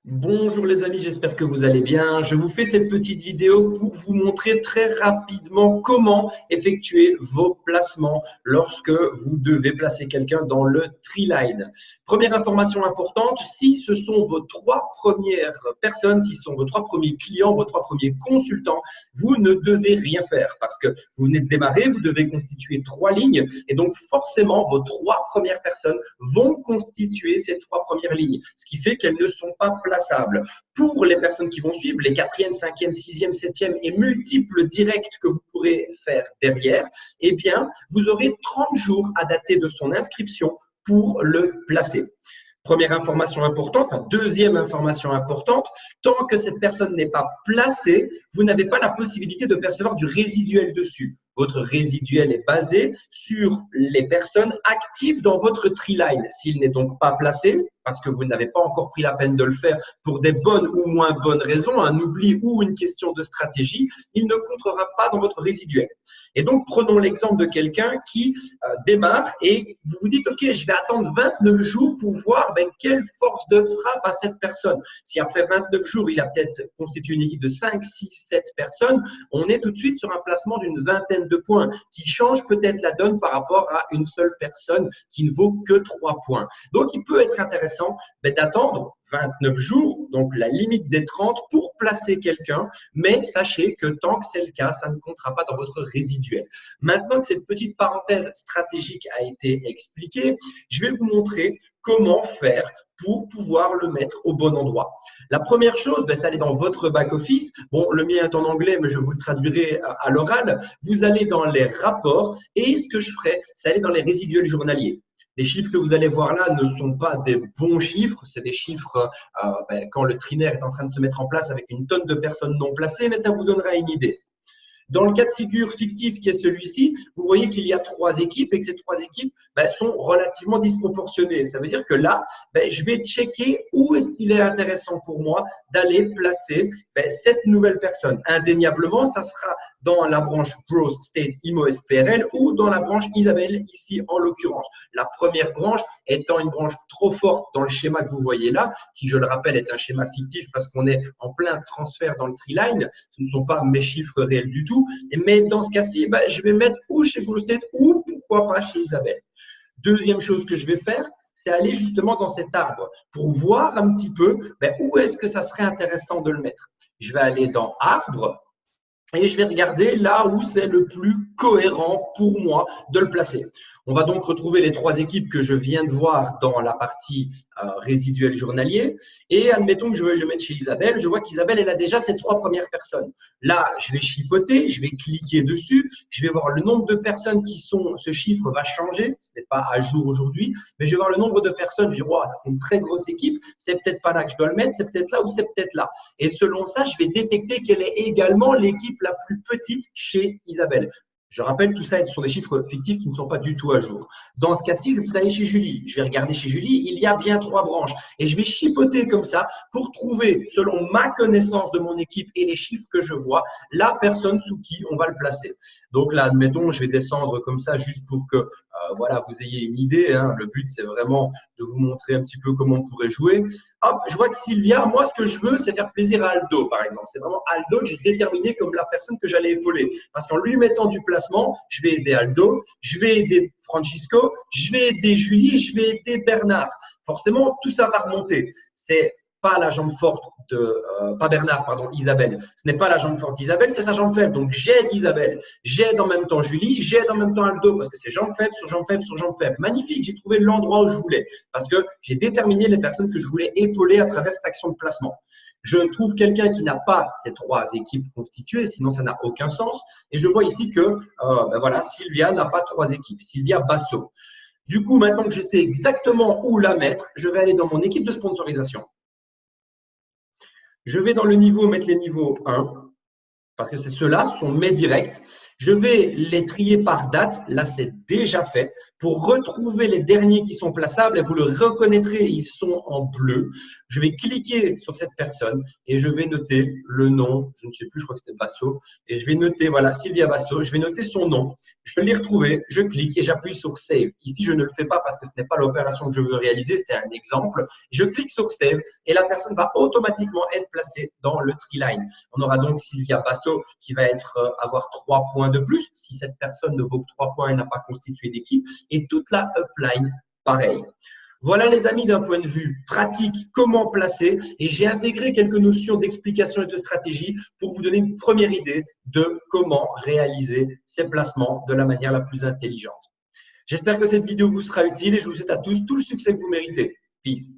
Bonjour les amis, j'espère que vous allez bien. Je vous fais cette petite vidéo pour vous montrer très rapidement comment effectuer vos placements lorsque vous devez placer quelqu'un dans le Treeline. Première information importante, si ce sont vos trois premières personnes, si ce sont vos trois premiers clients, vos trois premiers consultants, vous ne devez rien faire parce que vous venez de démarrer, vous devez constituer trois lignes et donc forcément vos trois premières personnes vont constituer ces trois premières lignes, ce qui fait qu'elles ne sont pas plaçables. Pour les personnes qui vont suivre, les quatrième, cinquième, sixième, septième et multiples directs que vous pourrez faire derrière, eh bien, vous aurez 30 jours à dater de son inscription pour le placer. Première information importante, deuxième information importante, tant que cette personne n'est pas placée, vous n'avez pas la possibilité de percevoir du résiduel dessus. Votre résiduel est basé sur les personnes actives dans votre Treeline. S'il n'est donc pas placé, parce que vous n'avez pas encore pris la peine de le faire pour des bonnes ou moins bonnes raisons, un oubli ou une question de stratégie, il ne comptera pas dans votre résiduel. Et donc, prenons l'exemple de quelqu'un qui démarre et vous vous dites, OK, je vais attendre 29 jours pour voir quelle force de frappe a cette personne. Si après 29 jours, il a peut-être constitué une équipe de 5, 6, 7 personnes, on est tout de suite sur un placement d'une vingtaine de points qui change peut-être la donne par rapport à une seule personne qui ne vaut que 3 points. Donc, il peut être intéressant d'attendre 29 jours, donc la limite des 30 pour placer quelqu'un, mais sachez que tant que c'est le cas, ça ne comptera pas dans votre résiduel. Maintenant que cette petite parenthèse stratégique a été expliquée, je vais vous montrer comment faire pour pouvoir le mettre au bon endroit. La première chose, c'est d'aller dans votre back-office. Bon, le mien est en anglais, mais je vous le traduirai à l'oral. Vous allez dans les rapports et ce que je ferai, c'est aller dans les résiduels journaliers. Les chiffres que vous allez voir là ne sont pas des bons chiffres, c'est des chiffres quand le trinaire est en train de se mettre en place avec une tonne de personnes non placées, mais ça vous donnera une idée. Dans le cas de figure fictif qui est celui-ci, vous voyez qu'il y a 3 équipes et que ces 3 équipes sont relativement disproportionnées. Ça veut dire que là, je vais checker où est-ce qu'il est intéressant pour moi d'aller placer cette nouvelle personne. Indéniablement, ça sera dans la branche Growth State IMO SPRL ou dans la branche Isabelle ici en l'occurrence. La première branche étant une branche trop forte dans le schéma que vous voyez là, qui je le rappelle est un schéma fictif parce qu'on est en plein transfert dans le Treeline. Ce ne sont pas mes chiffres réels du tout. Mais dans ce cas-ci, je vais mettre ou chez Growth State ou pourquoi pas chez Isabelle. Deuxième chose que je vais faire, c'est aller justement dans cet arbre pour voir un petit peu où est-ce que ça serait intéressant de le mettre. Je vais aller dans arbre et je vais regarder là où c'est le plus cohérent pour moi de le placer. On va donc retrouver les 3 équipes que je viens de voir dans la partie résiduel journalier. Et admettons que je veuille le mettre chez Isabelle. Je vois qu'Isabelle, elle a déjà ses 3 premières personnes. Là, je vais chipoter, je vais cliquer dessus. Je vais voir le nombre de personnes qui sont… Ce chiffre va changer. Ce n'est pas à jour aujourd'hui. Mais je vais voir le nombre de personnes. Je vais dire, wow, ça c'est une très grosse équipe. C'est peut-être pas là que je dois le mettre. C'est peut-être là ou c'est peut-être là. Et selon ça, je vais détecter quelle est également l'équipe la plus petite chez Isabelle. Je rappelle, tout ça, ce sont des chiffres fictifs qui ne sont pas du tout à jour. Dans ce cas-ci, je vais aller chez Julie. Je vais regarder chez Julie, il y a bien 3 branches. Et je vais chipoter comme ça pour trouver, selon ma connaissance de mon équipe et les chiffres que je vois, la personne sous qui on va le placer. Donc là, admettons, je vais descendre comme ça juste pour que voilà, vous ayez une idée. Le but, c'est vraiment de vous montrer un petit peu comment on pourrait jouer. Hop, je vois que Sylvia, moi, ce que je veux, c'est faire plaisir à Aldo, par exemple. C'est vraiment Aldo que j'ai déterminé comme la personne que j'allais épauler. Parce qu'en lui mettant du placement, je vais aider Aldo, je vais aider Francisco, je vais aider Julie, je vais aider Bernard. Forcément, tout ça va remonter. C'est pas la jambe forte de… pas Bernard, pardon, Isabelle. Ce n'est pas la jambe forte d'Isabelle, c'est sa jambe faible. Donc, j'aide Isabelle. J'aide en même temps Julie, j'aide en même temps Aldo parce que c'est jambe faible sur jambe faible sur jambe faible. Magnifique, j'ai trouvé l'endroit où je voulais parce que j'ai déterminé les personnes que je voulais épauler à travers cette action de placement. Je trouve quelqu'un qui n'a pas ces 3 équipes constituées, sinon ça n'a aucun sens. Et je vois ici que voilà, Sylvia n'a pas 3 équipes, Sylvia Basso. Du coup, maintenant que je sais exactement où la mettre, je vais aller dans mon équipe de sponsorisation. Je vais dans le niveau, mettre les niveaux 1, parce que c'est ceux-là, ce sont mes directs. Je vais les trier par date. Là, c'est déjà fait. Pour retrouver les derniers qui sont plaçables, et vous le reconnaîtrez, ils sont en bleu. Je vais cliquer sur cette personne et je vais noter le nom. Je ne sais plus, je crois que c'était Basso. Et je vais noter, voilà, Sylvia Basso. Je vais noter son nom. Je l'ai retrouvé, je clique et j'appuie sur Save. Ici, je ne le fais pas parce que ce n'est pas l'opération que je veux réaliser, c'était un exemple. Je clique sur Save et la personne va automatiquement être placée dans le tree line. On aura donc Sylvia Basso qui va avoir 3 points de plus. Si cette personne ne vaut que 3 points, elle n'a pas constitué d'équipe. Et toute la upline, pareil. Voilà les amis, d'un point de vue pratique, comment placer. Et j'ai intégré quelques notions d'explication et de stratégie pour vous donner une première idée de comment réaliser ces placements de la manière la plus intelligente. J'espère que cette vidéo vous sera utile et je vous souhaite à tous tout le succès que vous méritez. Peace.